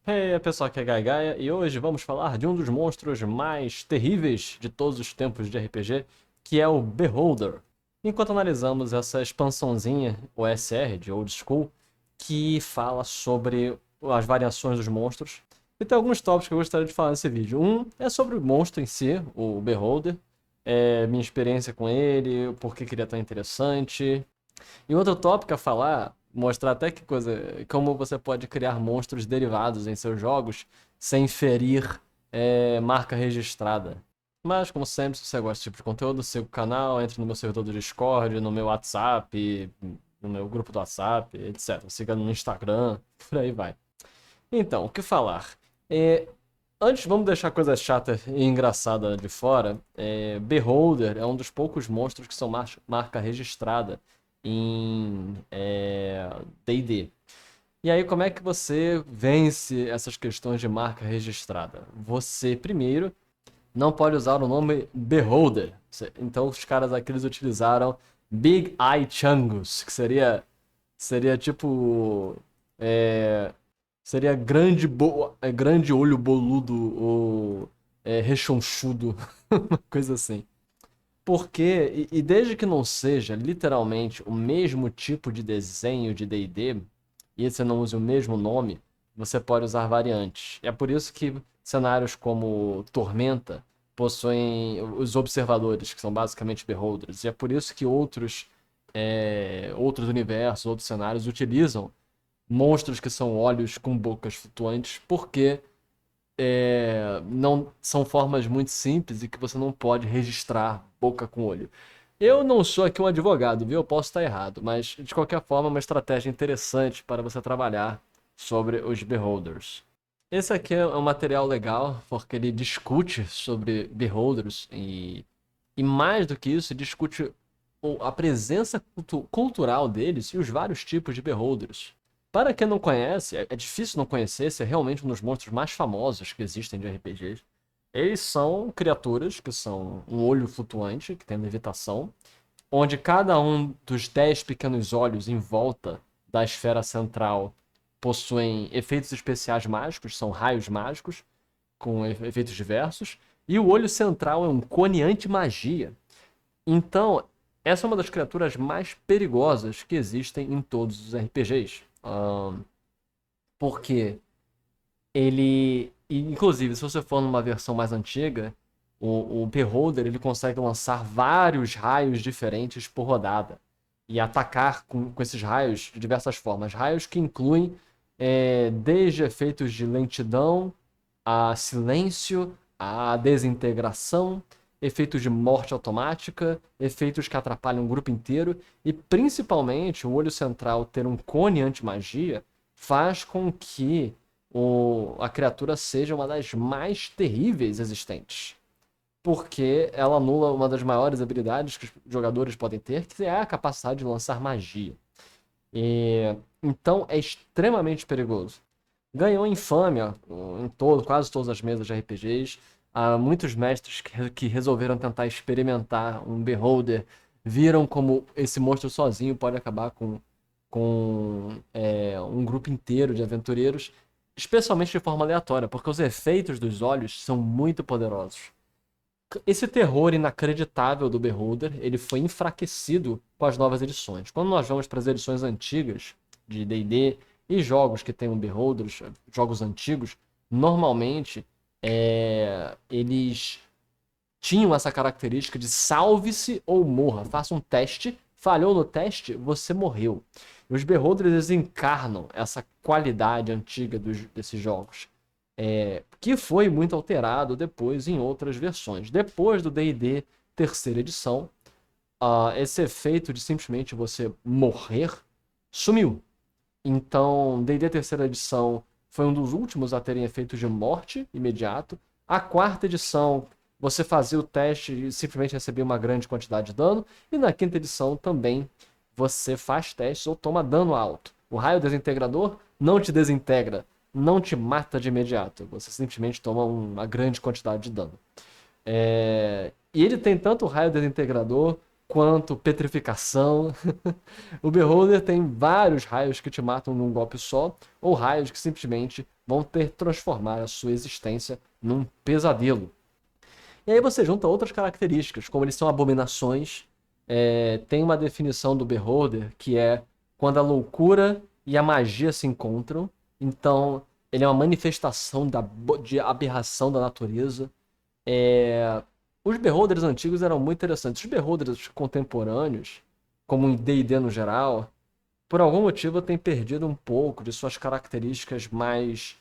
E aí, pessoal, aqui é Gai Gaia e hoje vamos falar de um dos monstros mais terríveis de todos os tempos de RPG, que é o Beholder. Enquanto analisamos essa expansãozinha, o SR, de Old School, que fala sobre as variações dos monstros. E tem alguns tópicos que eu gostaria de falar nesse vídeo. Um é sobre o monstro em si, o Beholder, minha experiência com ele, por que ele é tão interessante. E outro tópico a falar, mostrar até que coisa, como você pode criar monstros derivados em seus jogos sem ferir marca registrada. Mas, como sempre, se você gosta desse tipo de conteúdo, siga o canal, entre no meu servidor do Discord, no meu WhatsApp, no meu grupo do WhatsApp, etc. Siga no Instagram, por aí vai. Então, o que falar? É, Antes, vamos deixar coisa chata e engraçada de fora. Beholder é um dos poucos monstros que são marca registrada em D&D. E aí, como é que você vence essas questões de marca registrada? Você, primeiro, não pode usar o nome Beholder. Então, os caras aqui eles utilizaram Big Eye Chungus, que seria tipo. é, Seria grande olho boludo ou rechonchudo, uma coisa assim. Porque, e desde que não seja literalmente o mesmo tipo de desenho de D&D, e você não use o mesmo nome, você pode usar variantes. É por isso que cenários como Tormenta possuem os observadores, que são basicamente beholders. E é por isso que outros universos, outros cenários utilizam monstros que são olhos com bocas flutuantes, porque não são formas muito simples e que você não pode registrar boca com olho. Eu não sou aqui um advogado, viu? Eu posso estar errado, mas de qualquer forma é uma estratégia interessante para você trabalhar sobre os beholders. Esse aqui é um material legal porque ele discute sobre beholders e mais do que isso, discute a presença cultural deles e os vários tipos de beholders. Para quem não conhece, é difícil não conhecer, esse é realmente um dos monstros mais famosos que existem de RPGs. Eles são criaturas que são um olho flutuante, que tem levitação, onde cada um dos 10 pequenos olhos em volta da esfera central possuem efeitos especiais mágicos, são raios mágicos, com efeitos diversos, e o olho central é um cone anti-magia. Então, essa é uma das criaturas mais perigosas que existem em todos os RPGs. Porque inclusive, se você for numa versão mais antiga, o Beholder ele consegue lançar vários raios diferentes por rodada e atacar com esses raios de diversas formas. Raios que incluem desde efeitos de lentidão, a silêncio, a desintegração, efeitos de morte automática, efeitos que atrapalham o grupo inteiro e principalmente o olho central ter um cone anti-magia faz com que a criatura seja uma das mais terríveis existentes. Porque ela anula uma das maiores habilidades que os jogadores podem ter, que é a capacidade de lançar magia. Então é extremamente perigoso. Ganhou infâmia em quase todas as mesas de RPGs. Há muitos mestres que resolveram tentar experimentar um Beholder, viram como esse monstro sozinho pode acabar com um grupo inteiro de aventureiros, especialmente de forma aleatória, porque os efeitos dos olhos são muito poderosos. Esse terror inacreditável do Beholder, ele foi enfraquecido com as novas edições. Quando nós vamos para as edições antigas de D&D e jogos que tenham Beholders, jogos antigos, normalmente eles tinham essa característica de salve-se ou morra. Faça um teste, falhou no teste, você morreu. E os Beholders eles encarnam essa qualidade antiga desses jogos que foi muito alterado depois em outras versões. Depois do D&D terceira edição, esse efeito de simplesmente você morrer sumiu. Então, D&D terceira edição foi um dos últimos a terem efeitos de morte imediato. A quarta edição, você fazia o teste e simplesmente recebia uma grande quantidade de dano. E na quinta edição também você faz testes ou toma dano alto. O raio desintegrador não te desintegra, não te mata de imediato. Você simplesmente toma uma grande quantidade de dano. E ele tem tanto raio desintegrador quanto petrificação. O Beholder tem vários raios que te matam num golpe só, ou raios que simplesmente vão transformar a sua existência num pesadelo. E aí você junta outras características, como eles são abominações. Tem uma definição do Beholder que é quando a loucura e a magia se encontram. Então, ele é uma manifestação de aberração da natureza. Os Beholders antigos eram muito interessantes. Os Beholders contemporâneos, como em D&D no geral, por algum motivo têm perdido um pouco de suas características mais,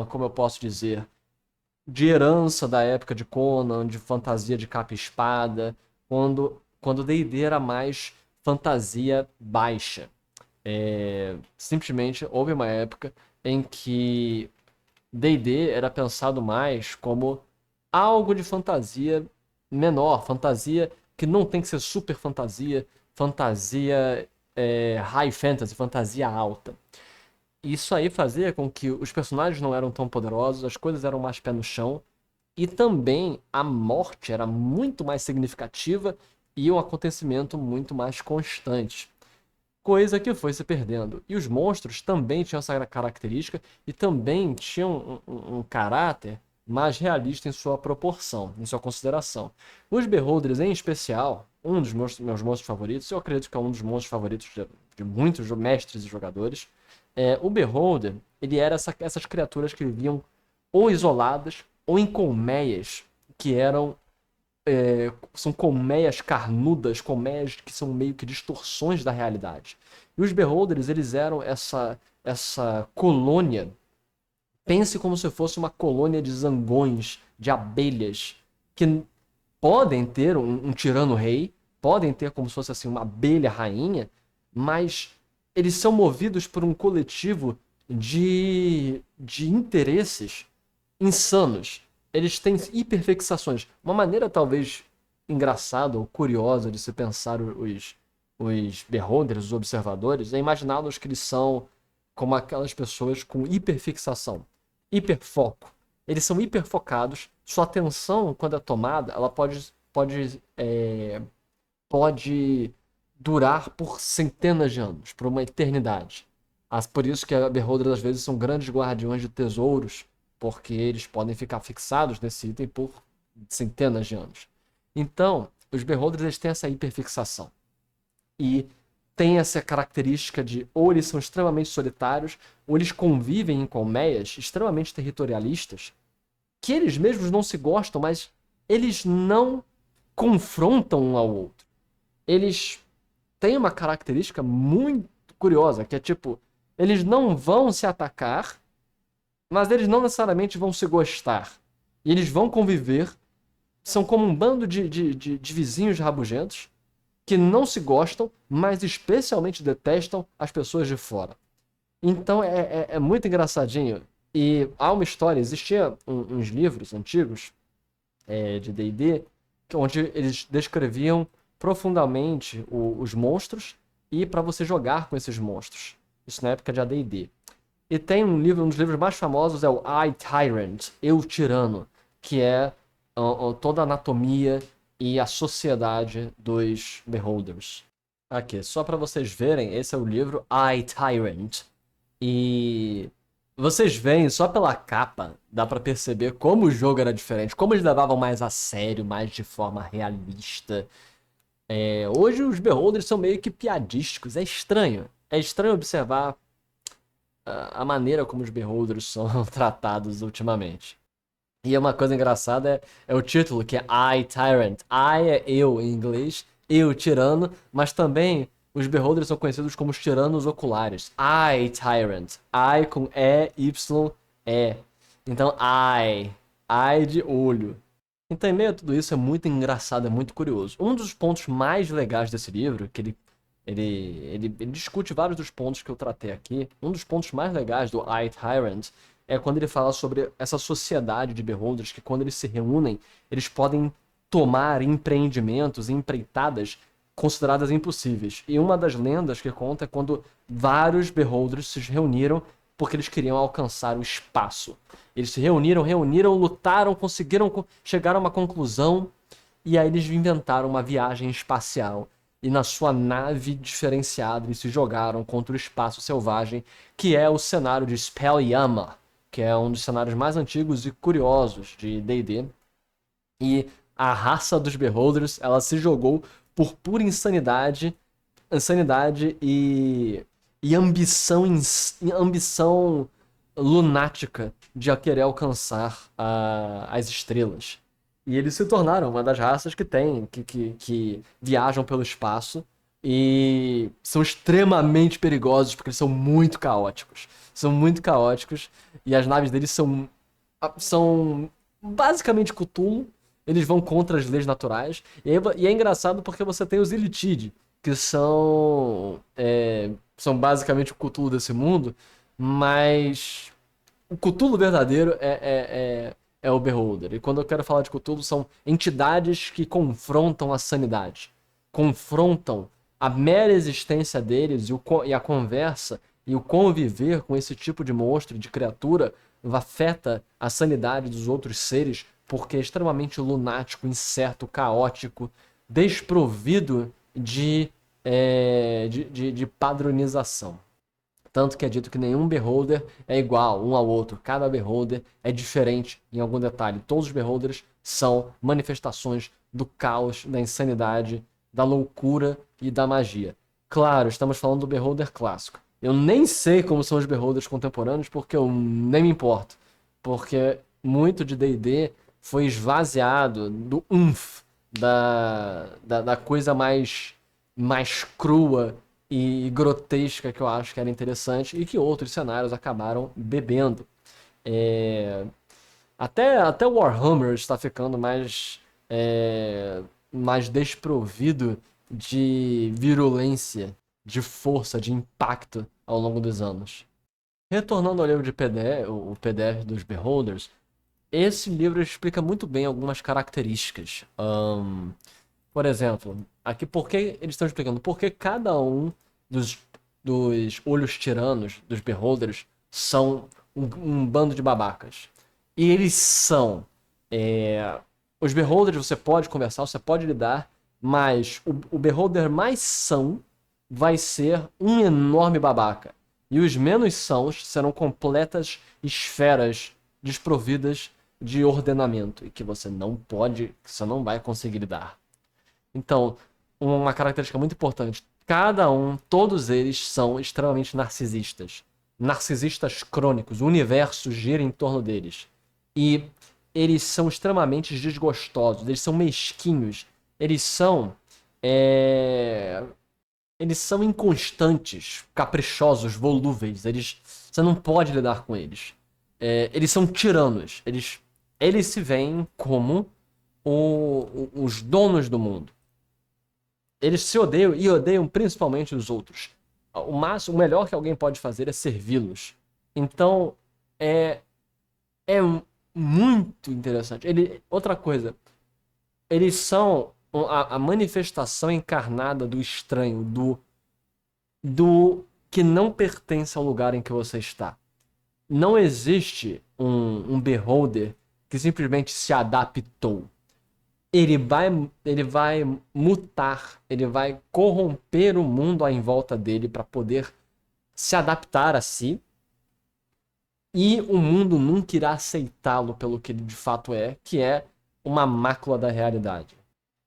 como eu posso dizer, de herança da época de Conan, de fantasia de capa e espada, quando D&D era mais fantasia baixa. Simplesmente houve uma época em que D&D era pensado mais como algo de fantasia menor, fantasia que não tem que ser super fantasia, fantasia high fantasy, fantasia alta. Isso aí fazia com que os personagens não eram tão poderosos, as coisas eram mais pé no chão, e também a morte era muito mais significativa e um acontecimento muito mais constante. Coisa que foi se perdendo. E os monstros também tinham essa característica e também tinham um caráter mais realista em sua proporção, em sua consideração. Os Beholders, em especial, um dos meus monstros favoritos, eu acredito que é um dos monstros favoritos de muitos mestres e jogadores, o Beholder, ele era essas criaturas que viviam ou isoladas ou em colmeias, que são colmeias carnudas, colmeias que são meio que distorções da realidade. E os Beholders, eles eram essa colônia. Pense como se fosse uma colônia de zangões, de abelhas, que podem ter um tirano-rei, podem ter como se fosse assim uma abelha rainha, mas eles são movidos por um coletivo de interesses insanos. Eles têm hiperfixações. Uma maneira talvez engraçada ou curiosa de se pensar os beholders, os observadores, é imaginá-los que eles são como aquelas pessoas com hiperfixação, hiperfoco. Eles são hiperfocados, sua atenção, quando é tomada, ela pode durar por centenas de anos, por uma eternidade. Por isso que a Beholders às vezes são grandes guardiões de tesouros, porque eles podem ficar fixados nesse item por centenas de anos. Então, os Beholders eles têm essa hiperfixação. E tem essa característica de ou eles são extremamente solitários, ou eles convivem em colmeias extremamente territorialistas, que eles mesmos não se gostam, mas eles não confrontam um ao outro. Eles têm uma característica muito curiosa, que é tipo, eles não vão se atacar, mas eles não necessariamente vão se gostar. E eles vão conviver, são como um bando de vizinhos rabugentos, que não se gostam, mas especialmente detestam as pessoas de fora. Então é muito engraçadinho. E há uma história, existia uns livros antigos de D&D, onde eles descreviam profundamente os monstros e para você jogar com esses monstros. Isso na época de AD&D. E tem um dos livros mais famosos é o I, Tyrant, Eu Tirano, que é toda a anatomia e a sociedade dos Beholders. Aqui, só para vocês verem, esse é o livro I, Tyrant. E vocês veem, só pela capa, dá para perceber como o jogo era diferente, como eles levavam mais a sério, mais de forma realista. Hoje os Beholders são meio que piadísticos, é estranho. É estranho observar a maneira como os Beholders são tratados ultimamente. E uma coisa engraçada é o título, que é I, Tyrant. I é eu em inglês, eu tirano, mas também os Beholders são conhecidos como os tiranos oculares. I, Tyrant. I com E-Y-E. Então, I de olho. Então, em meio a tudo isso, é muito engraçado, é muito curioso. Um dos pontos mais legais desse livro, que ele discute vários dos pontos que eu tratei aqui. Um dos pontos mais legais do I, Tyrant é quando ele fala sobre essa sociedade de Beholders, que quando eles se reúnem, eles podem tomar empreendimentos, empreitadas consideradas impossíveis. E uma das lendas que conta é quando vários Beholders se reuniram porque eles queriam alcançar o espaço. Eles se reuniram, lutaram, conseguiram chegar a uma conclusão E aí eles inventaram uma viagem espacial. E na sua nave diferenciada, eles se jogaram contra o espaço selvagem, que é o cenário de Spelljammer, que é um dos cenários mais antigos e curiosos de D&D. E a raça dos Beholders, ela se jogou por pura insanidade e ambição lunática de querer alcançar as estrelas. E eles se tornaram uma das raças que viajam pelo espaço e são extremamente perigosos porque eles são muito caóticos. São muito caóticos e as naves deles são basicamente Cthulhu. Eles vão contra as leis naturais. E é engraçado porque você tem os Illithid, que são basicamente o Cthulhu desse mundo, mas o Cthulhu verdadeiro é o Beholder. E quando eu quero falar de Cthulhu, são entidades que confrontam a sanidade. Confrontam a mera existência deles e a conversa e o conviver com esse tipo de monstro, de criatura, afeta a sanidade dos outros seres, porque é extremamente lunático, incerto, caótico, desprovido de padronização. Tanto que é dito que nenhum Beholder é igual um ao outro. Cada Beholder é diferente em algum detalhe. Todos os Beholders são manifestações do caos, da insanidade, da loucura e da magia. Claro, estamos falando do Beholder clássico. Eu nem sei como são os Beholders contemporâneos, porque eu nem me importo. Porque muito de D&D foi esvaziado do da coisa mais crua e grotesca que eu acho que era interessante e que outros cenários acabaram bebendo. Até o Warhammer está ficando mais desprovido de virulência, de força, de impacto ao longo dos anos. Retornando ao livro de PDF, o PDF dos Beholders, esse livro explica muito bem algumas características. Por exemplo, aqui porque eles estão explicando porque cada um dos olhos tiranos, dos Beholders, são um bando de babacas. E eles são. Os Beholders você pode conversar, você pode lidar, mas o Beholder mais são vai ser um enorme babaca. E os menos sãos serão completas esferas desprovidas de ordenamento e que você não vai conseguir lidar. Então, uma característica muito importante, todos eles são extremamente narcisistas. Narcisistas crônicos, o universo gira em torno deles. E eles são extremamente desgostosos, eles são mesquinhos, eles são inconstantes, caprichosos, volúveis, você não pode lidar com eles. Eles são tiranos, eles se veem como os donos do mundo. Eles se odeiam e odeiam principalmente os outros. O melhor que alguém pode fazer é servi-los. Então, é muito interessante. Outra coisa, eles são a manifestação encarnada do estranho, do que não pertence ao lugar em que você está. Não existe um Beholder que simplesmente se adaptou. Ele vai mutar, ele vai corromper o mundo em volta dele para poder se adaptar a si. E o mundo nunca irá aceitá-lo pelo que ele de fato é, que é uma mácula da realidade.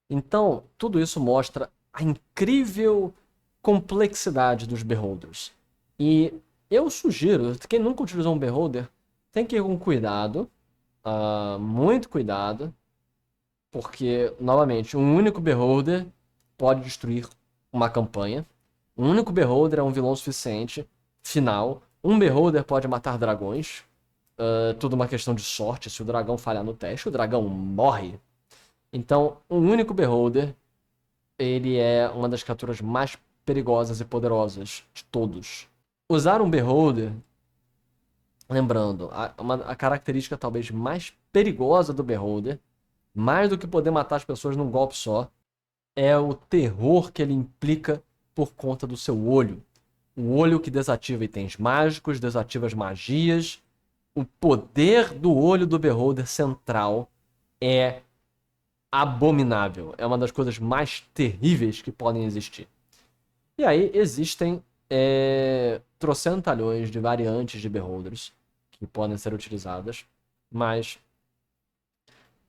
Então, tudo isso mostra a incrível complexidade dos Beholders. E eu sugiro, quem nunca utilizou um Beholder, tem que ir com cuidado, muito cuidado, porque, novamente, um único Beholder pode destruir uma campanha. Um único Beholder é um vilão suficiente, final. Um Beholder pode matar dragões. Tudo uma questão de sorte. Se o dragão falhar no teste, o dragão morre. Então, um único Beholder, ele é uma das criaturas mais perigosas e poderosas de todos. Usar um Beholder, lembrando, a característica talvez mais perigosa do Beholder, mais do que poder matar as pessoas num golpe só, é o terror que ele implica por conta do seu olho. O olho que desativa itens mágicos, desativa as magias. O poder do olho do Beholder central é abominável. É uma das coisas mais terríveis que podem existir. E aí existem trocentalhões de variantes de Beholders que podem ser utilizadas, mas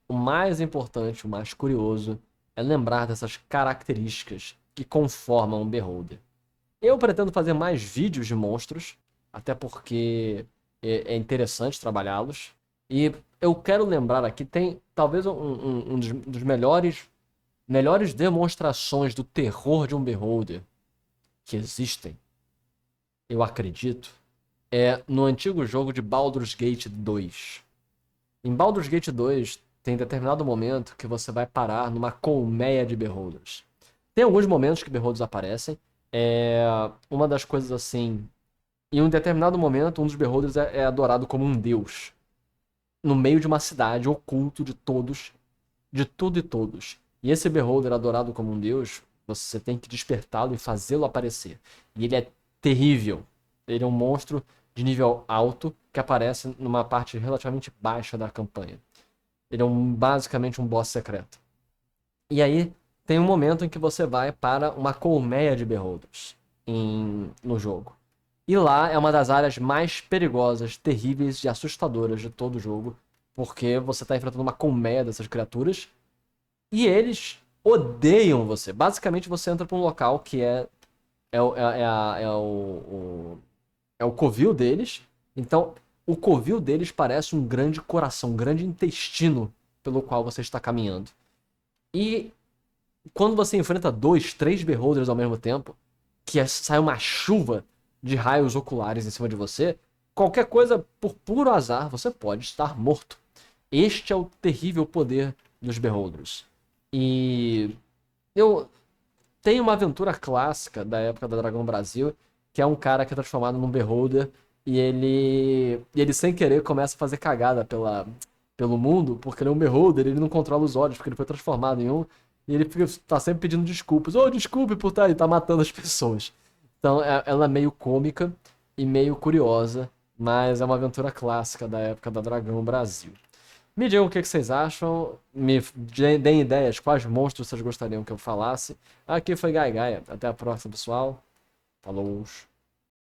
o mais importante, o mais curioso, é lembrar dessas características que conformam um Beholder. Eu pretendo fazer mais vídeos de monstros, até porque é interessante trabalhá-los. E eu quero lembrar aqui, tem talvez um dos melhores demonstrações do terror de um Beholder que existem, eu acredito, é no antigo jogo de Baldur's Gate 2. Em Baldur's Gate 2, tem determinado momento que você vai parar numa colmeia de Beholders. Tem alguns momentos que Beholders aparecem. Uma das coisas assim. Em um determinado momento, um dos Beholders é adorado como um deus. No meio de uma cidade, oculto de todos, de tudo e todos. E esse Beholder adorado como um deus, você tem que despertá-lo e fazê-lo aparecer. E ele é terrível. Ele é um monstro de nível alto que aparece numa parte relativamente baixa da campanha. Ele é basicamente um boss secreto. E aí tem um momento em que você vai para uma colmeia de Beholders no jogo. E lá é uma das áreas mais perigosas, terríveis e assustadoras de todo o jogo, porque você está enfrentando uma colmeia dessas criaturas e eles odeiam você. Basicamente você entra para um local que é o covil deles. Então, o covil deles parece um grande coração, um grande intestino pelo qual você está caminhando. E quando você enfrenta 2, 3 Beholders ao mesmo tempo, sai uma chuva de raios oculares em cima de você, qualquer coisa, por puro azar, você pode estar morto. Este é o terrível poder dos Beholders. E eu tenho uma aventura clássica da época da Dragão Brasil, que é um cara que é transformado num Beholder e ele sem querer começa a fazer cagada pelo mundo, porque ele é um Beholder, ele não controla os olhos, porque ele foi transformado em um, e ele tá sempre pedindo desculpas. Oh, desculpe por estar, ele tá matando as pessoas. Então ela é meio cômica e meio curiosa, mas é uma aventura clássica da época da Dragão Brasil. Me digam o que vocês acham, me deem ideias, quais monstros vocês gostariam que eu falasse. Aqui foi Gai Gaia, até a próxima, pessoal. Falou!